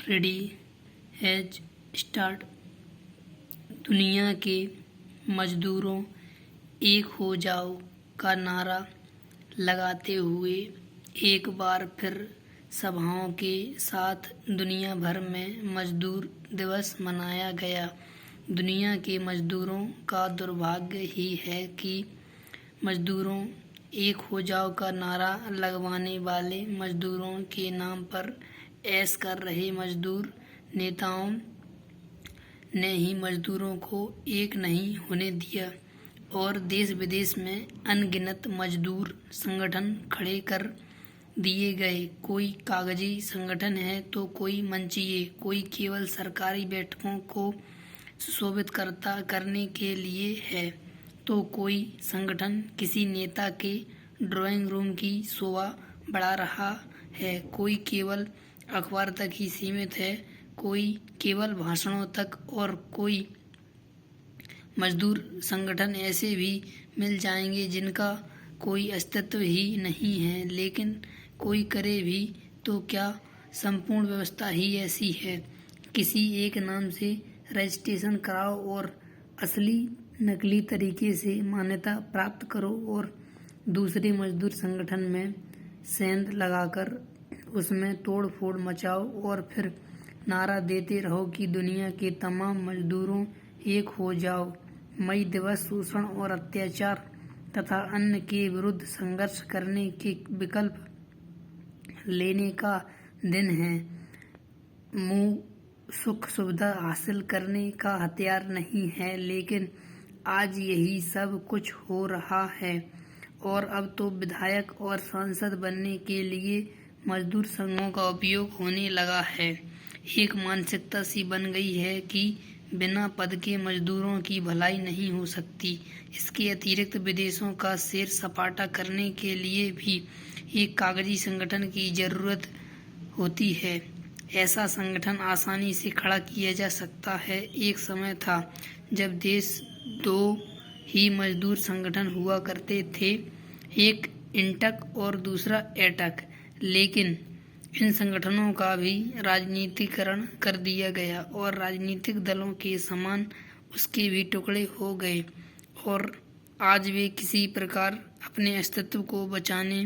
Ready has start. दुनिया के मजदूरों एक हो जाओ का नारा लगाते हुए एक बार फिर सभाओं के साथ दुनिया भर में मजदूर दिवस मनाया गया। दुनिया के मजदूरों का दुर्भाग्य ही है कि मजदूरों एक हो जाओ का नारा लगवाने वाले मजदूरों के नाम पर ऐश कर रहे मजदूर नेताओं ने ही मजदूरों को एक नहीं होने दिया और देश विदेश में अनगिनत मजदूर संगठन खड़े कर दिए गए। कोई कागजी संगठन है तो कोई मंचीय, कोई केवल सरकारी बैठकों को सुशोभित करने के लिए है, तो कोई संगठन किसी नेता के ड्राइंग रूम की शोभा बढ़ा रहा है, कोई केवल अखबार तक ही सीमित है, कोई केवल भाषणों तक, और कोई मजदूर संगठन ऐसे भी मिल जाएंगे जिनका कोई अस्तित्व ही नहीं है। लेकिन कोई करे भी तो क्या, संपूर्ण व्यवस्था ही ऐसी है। किसी एक नाम से रजिस्ट्रेशन कराओ और असली नकली तरीके से मान्यता प्राप्त करो और दूसरे मजदूर संगठन में सेंध लगाकर उसमें तोड़ फोड़ मचाओ और फिर नारा देते रहो कि दुनिया के तमाम मजदूरों एक हो जाओ। मई दिवस शोषण और अत्याचार तथा अन्य के विरुद्ध संघर्ष करने के विकल्प लेने का दिन है, मुंह सुख सुविधा हासिल करने का हथियार नहीं है। लेकिन आज यही सब कुछ हो रहा है और अब तो विधायक और सांसद बनने के लिए मजदूर संघों का उपयोग होने लगा है। एक मानसिकता सी बन गई है कि बिना पद के मजदूरों की भलाई नहीं हो सकती। इसके अतिरिक्त विदेशों का सैर सपाटा करने के लिए भी एक कागजी संगठन की जरूरत होती है। ऐसा संगठन आसानी से खड़ा किया जा सकता है। एक समय था जब देश दो ही मजदूर संगठन हुआ करते थे, एक इंटक और दूसरा एटक, लेकिन इन संगठनों का भी राजनीतिकरण कर दिया गया और राजनीतिक दलों के समान उसके भी टुकड़े हो गए और आज वे किसी प्रकार अपने अस्तित्व को बचाने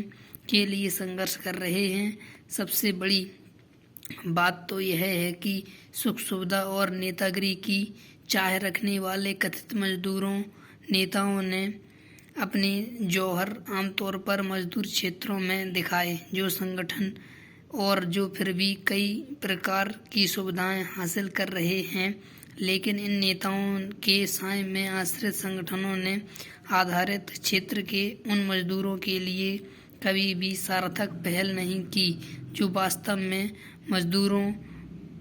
के लिए संघर्ष कर रहे हैं। सबसे बड़ी बात तो यह है कि सुख सुविधा और नेतागिरी की चाह रखने वाले कथित मजदूरों नेताओं ने अपने जौहर आमतौर पर मजदूर क्षेत्रों में दिखाए, जो संगठन और जो फिर भी कई प्रकार की सुविधाएं हासिल कर रहे हैं। लेकिन इन नेताओं के साए में आश्रित संगठनों ने आधारित क्षेत्र के उन मजदूरों के लिए कभी भी सार्थक पहल नहीं की जो वास्तव में मजदूरों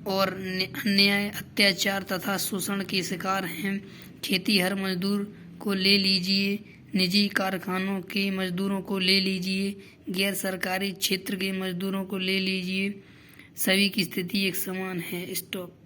और अन्याय, अत्याचार तथा शोषण के शिकार हैं। खेतीहर मजदूर को ले लीजिए, निजी कारखानों के मजदूरों को ले लीजिए, गैर सरकारी क्षेत्र के मजदूरों को ले लीजिए, सभी की स्थिति एक समान है। स्टॉप।